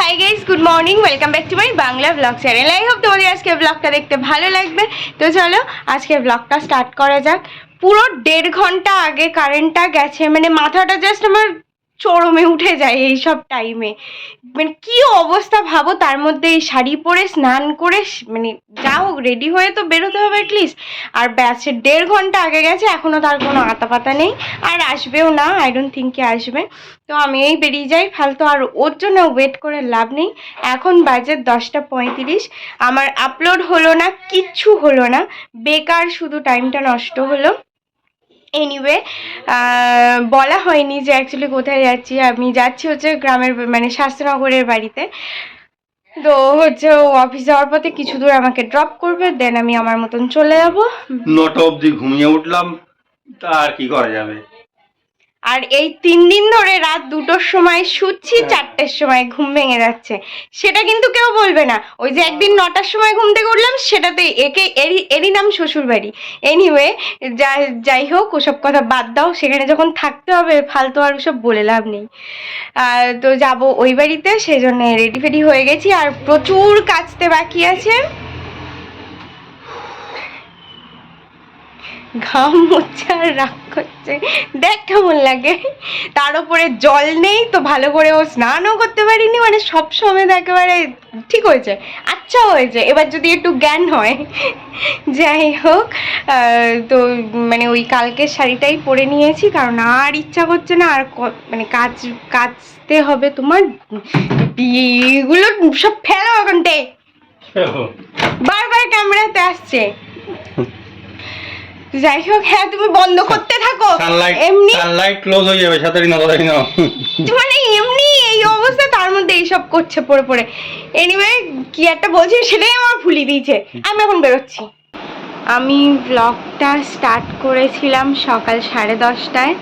Hi guys, good morning, welcome back to my Bangla blog channel. I hope তোমাদের আজকে ব্লগটা দেখতে ভালো লাগবে। তো চলো আজকে ব্লগটা স্টার্ট করা যাক। পুরো 1.5 ঘন্টা আগে কারেন্টটা গেছে, মানে মাথাটা জাস্ট আমার চরমে উঠে যায় এই সব টাইমে। মানে কি অবস্থা ভাবো, তার মধ্যে এই শাড়ি পরে স্নান করে মানে যা হোক রেডি হয়ে তো বেরোতে হবে অ্যাটলিস্ট। আর ব্যাসের 1.5 ঘন্টা আগে গেছে, এখনো তার কোনো আতা পাতা নেই, আর আসবেও না, আই ডোন্ট থিঙ্ক কি আসবে। তো আমি এই বেরিয়ে যাই ফালতু, আর ওর জন্য ওয়েট করে লাভ নেই। এখন বাজে 10:35, আমার আপলোড হলো না, কিচ্ছু হলো না, বেকার শুধু টাইমটা নষ্ট হলো। এনিওয়ে, বলা হয়নি যে অ্যাকচুয়ালি কোথায় যাচ্ছি। আমি যাচ্ছি হচ্ছে গ্রামের, মানে শাস্ত্রনগরের বাড়িতে। তো হচ্ছে ও অফিস যাওয়ার পথে কিছু দূর আমাকে ড্রপ করবে, দেন আমি আমার মতন চলে যাবো। 9টা অবধি ঘুমিয়ে উঠলাম, তা আর কি করা যাবে। আর এই 3 দিন ধরে রাত 2টোর সময় শুচ্ছি, 4টের সময় ঘুম ভেঙে যাচ্ছে। সেটা কিন্তু কেউ বলবে না। ওই যে একদিন 9টার সময় ঘুম থেকে উঠলাম, সেটাতে এরই নাম শ্বশুর বাড়ি। এনিওয়ে, যাই হোক, ওসব কথা বাদ দাও। সেখানে যখন থাকতে হবে ফালতু আর ওসব বলে লাভ নেই। তো যাব ওই বাড়িতে, সেই জন্য রেডি ফেডি হয়ে গেছি, আর প্রচুর কাচতে বাকি আছে। ঘাম হচ্ছে আর রাগ করছে, দেখ কেমন লাগে। তার উপরে জল নেই, তো ভালো করে ও স্নানও করতে পারিনি, মানে সব সময় একেবারে ঠিক হয়েছে, আচ্ছা হয়েছে, এবার যদি একটু জ্ঞান হয়। যাই হোক, তো মানে ওই কালকের শাড়িটাই পরে নিয়েছি, কারণ আর ইচ্ছা করছে না, আর মানে কাচতে হবে তোমার। এগুলো সব ফেলো ওখানটায়, বারবার ক্যামেরাতে আসছে। যাই হোক, হ্যাঁ তুমি বন্ধ করতে থাকো। এমনি সানলাইট ক্লোজ হয়ে যাবে, সাতারি না মানে এমনি এই অবস্থা, তার মধ্যে এইসব করছে পড়ে পড়ে। এনিওয়ে, কি একটা বলছি সেটাই আমার ভুলিয়ে দিয়েছে। আমি এখন বেরোচ্ছি। আমি ব্লগটা স্টার্ট করেছিলাম সকাল 10:30টায়,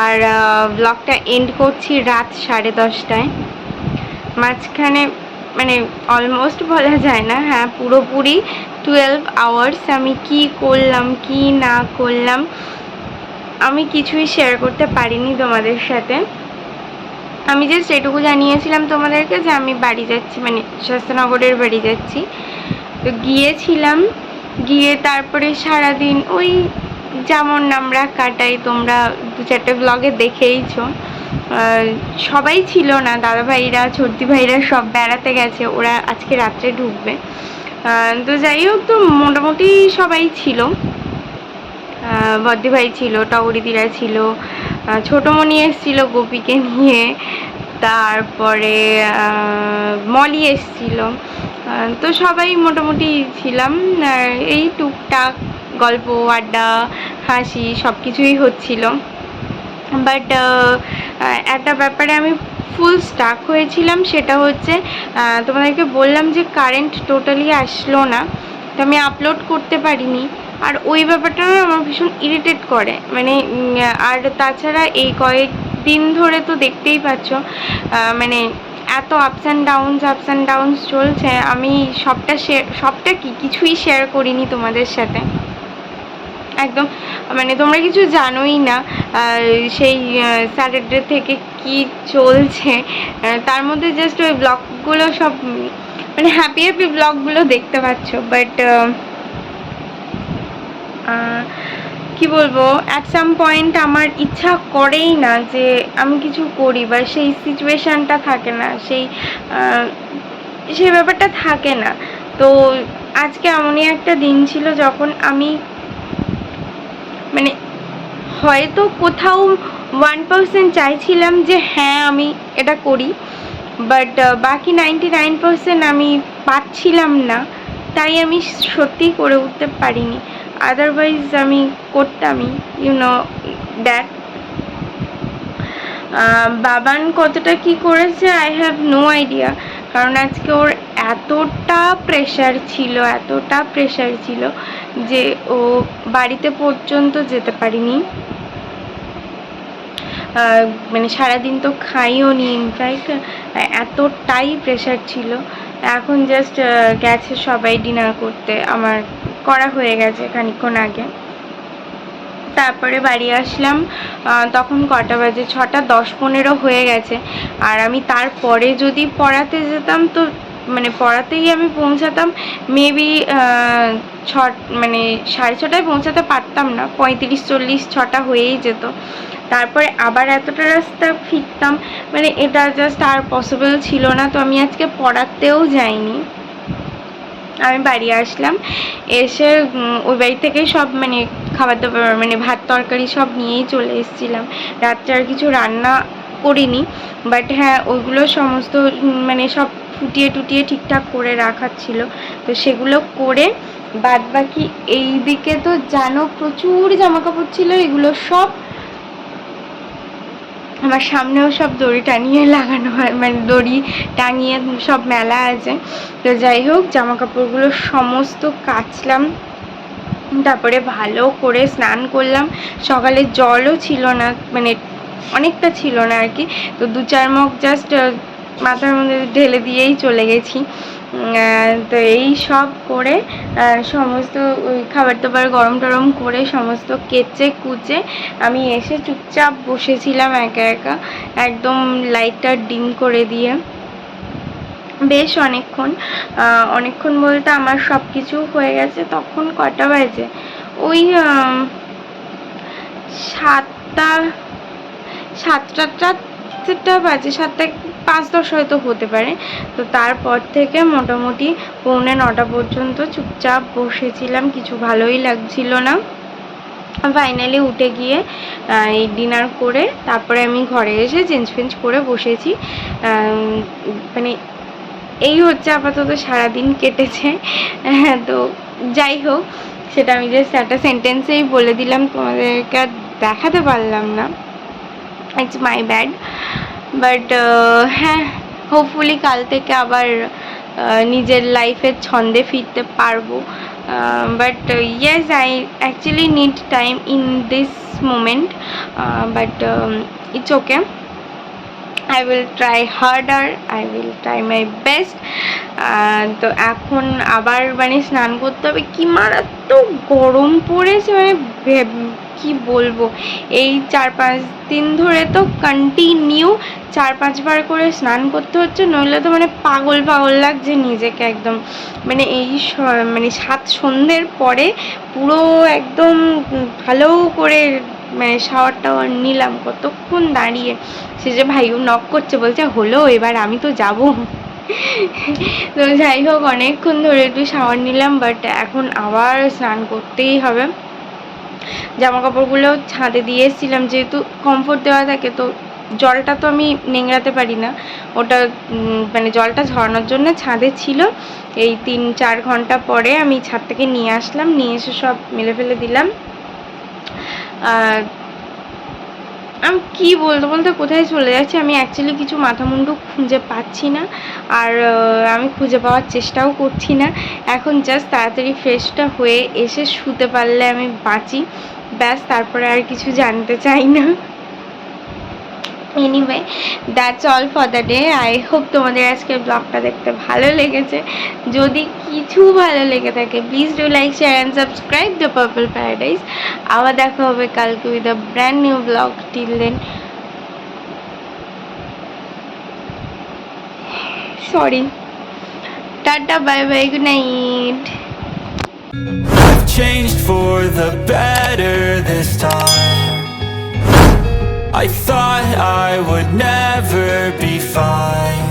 আর ব্লগটা এন্ড করছি রাত 10:30টায়। মাঝখানে মানে অলমোস্ট বলা যায় না, হ্যাঁ পুরোপুরি 12 আওয়ার্স আমি কি করলাম কি না করলাম আমি কিছুই শেয়ার করতে পারিনি তোমাদের সাথে। আমি জাস্ট এটুকু জানিয়েছিলাম তোমাদেরকে যে আমি বাড়ি যাচ্ছি, মানে শাস্ত্রনগরের বাড়ি যাচ্ছি। তো গিয়েছিলাম, গিয়ে তারপরে সারাদিন ওই যেমন আমরা কাটাই, তোমরা 2-4টে ব্লগে দেখেইছো। সবাই ছিল না, দাদা ভাইরা ছোটদি ভাইরা সব বেড়াতে গেছে, ওরা আজকে রাত্রে ঢুকবে। তো যাই হোক, তো মোটামুটি সবাই ছিল। বদ্দি ভাই ছিল, টগরিদিরা ছিল, ছোটমণি এসেছিল গোপীকে নিয়ে, তারপরে মলি এসেছিল। তো সবাই মোটামুটি ছিলাম, আর এই টুকটাক গল্প আড্ডা হাসি সব কিছুই হচ্ছিল। বাট একটা ব্যাপারে আমি ফুল স্টাক হয়েছিলাম, সেটা হচ্ছে তোমাদেরকে বললাম যে কারেন্ট টোটালি আসলো না, তো আমি আপলোড করতে পারিনি। আর ওই ব্যাপারটা না আমার ভীষণ ইরিটেট করে, মানে আর তাছাড়া এই কয়েকদিন ধরে তো দেখতেই পাচ্ছ, মানে এত আপস অ্যান্ড ডাউনস চলছে। আমি সবটা কিছুই শেয়ার করিনি তোমাদের সাথে একদম, মানে তোমরা কিছু জানোই না সেই স্যাটারডে থেকে কি চলছে। তার মধ্যে জাস্ট ওই ব্লগগুলো সব, মানে হ্যাপি ব্লগগুলো দেখতে পাচ্ছ। বাট কি বলবো, অ্যাট সাম পয়েন্ট আমার ইচ্ছা করেই না যে আমি কিছু করি, বা সেই সিচুয়েশানটা থাকে না, সেই ব্যাপারটা থাকে না। তো আজকে এমনই একটা দিন ছিল যখন আমি মানে হয়তো কোথাও 1% চাইছিলাম যে হ্যাঁ আমি এটা করি, বাট বাকি 99% আমি পাচ্ছিলাম না, তাই আমি সত্যিই করে উঠতে পারিনি। আদারওয়াইজ আমি করতামই, ইউ নো দ্যাট। বাবান কতটা কি করেছে আই হ্যাভ নো আইডিয়া, কারণ আজকে ওর এতটা প্রেশার ছিল যে ও বাড়িতে পর্যন্ত যেতে পারিনি। মানে সারাদিন তো খাইও নি, ইনফ্যাক্ট এতটাই প্রেশার ছিল। এখন জাস্ট গেছে সবাই ডিনার করতে, আমার করা হয়ে গেছে খানিকক্ষণ আগে। তারপরে বাড়ি আসলাম, তখন কটা বাজে, 6:10-15 হয়ে গেছে। আর আমি তারপরে যদি পড়াতে যেতাম তো মানে পড়াতেই আমি পৌঁছাতাম মেবি মানে 6:30টায় পৌঁছাতে পারতাম না, 35-40 6টা হয়েই যেত। তারপরে আবার এতটা রাস্তা ফিরতাম, মানে এটা জাস্ট আর পসিবল ছিল না। তো আমি আজকে পড়াতেও যাইনি, আমি বাড়ি আসলাম, এসে ওই বাড়ি থেকে সব মানে খাবার দাবার মানে ভাত তরকারি সব নিয়েই চলে এসেছিলাম। রাত্রে আর কিছু রান্না করিনি, বাট হ্যাঁ ওইগুলো সমস্ত মানে সব ফুটিয়ে টুটিয়ে ঠিকঠাক করে রাখার ছিল, তো সেগুলো করে বাদ বাকি এই দিকে তো জানো প্রচুর জামা কাপড় ছিল, এগুলো সব আমার সামনেও সব দড়ি টানিয়ে লাগানো হয়, মানে দড়ি টাঙিয়ে সব মেলা আছে। তো যাই হোক জামা কাপড়গুলো সমস্ত কাচলাম, তারপরে ভালো করে স্নান করলাম। সকালে জলও ছিল না, মানে অনেকটা ছিল না আর কি, তো 2-4 মগ জাস্ট মাথার মধ্যে ঢেলে দিয়েই চলে গেছি। তো এই সব করে সমস্ত ওই খাবার দাবার গরম টরম করে সমস্ত কেচে কুচে আমি এসে চুপচাপ বসেছিলাম একা একা, একদম লাইটটা ডিম করে দিয়ে বেশ অনেকক্ষণ বলতে আমার সব কিছু হয়ে গেছে। তখন কটা বাজে, ওই 7টা বাজে, 7:05-10 হয়তো হতে পারে। তো তারপর থেকে মোটামুটি 8:45 পর্যন্ত চুপচাপ বসেছিলাম, কিছু ভালোই লাগছিল না। ফাইনালি উঠে গিয়ে এই ডিনার করে তারপরে আমি ঘরে এসে চেঞ্জ ফেঞ্জ করে বসেছি। মানে এই হচ্ছে আপাতত সারাদিন কেটেছে। তো যাই হোক, সেটা আমি জাস্ট একটা সেন্টেন্সেই বলে দিলাম, তোমাদেরকে আর দেখাতে পারলাম না, ইটস মাই ব্যাড। বাট হ্যাঁ, হোপফুলি কাল থেকে আবার নিজের লাইফের ছন্দে ফিরতে পারবো। But yes, I actually need time in this moment, but it's okay, I will try harder, I will try my best. তো এখন আবার মানে স্নান করতে হবে, কি মারাত্মক গরম পড়েছে, মানে কি বলবো, এই 4-5 দিন ধরে তো কন্টিনিউ 4-5 বার করে স্নান করতে হচ্ছে, নইলে তো মানে পাগল লাগছে নিজেকে একদম। মানে এই মানে 7 সন্ধ্যের পরে পুরো একদম ভালো করে মানে শাওয়ার টাওয়ার নিলাম, কতক্ষণ দাঁড়িয়ে। সে যে ভাইও নক করছে, বলছে হলো এবার আমি তো যাব। তো যাই হোক অনেকক্ষণ ধরে একটু শাওয়ার নিলাম, বাট এখন আবার স্নান করতেই হবে। জামা কাপড়গুলো ছাদে দিয়ে এসেছিলাম, যেহেতু কমফোর্ট দেওয়া থাকে, তো জলটা তো আমি নেংড়াতে পারি না, ওটা মানে জলটা ঝরানোর জন্য ছাদে ছিল। এই 3-4 ঘন্টা পরে আমি ছাদ থেকে নিয়ে আসলাম, নিয়ে এসে সব মেলে ফেলে দিলাম। আমি কি বলতে কোথায় চলে যাচ্ছি, আমি অ্যাকচুয়ালি কিছু মাথা মুন্ডু খুঁজে পাচ্ছি না, আর আমি খুঁজে পাওয়ার চেষ্টাও করছি না। এখন জাস্ট তাড়াতাড়ি ফ্রেশটা হয়ে এসে শুতে পারলে আমি বাঁচি, ব্যাস, তারপরে আর কিছু জানতে চাই না। Anyway, that's all for the day. I hope তোমাদের আজকে ব্লগটা দেখতে ভালো লেগেছে। যদি কিছু ভালো লেগে থাকে please do like, share and subscribe the purple paradise. আবার দেখা হবে কালকে with a brand new blog. Till then, sorry, tata, bye bye, good night. I've changed for the better this time. I thought I would never be fine.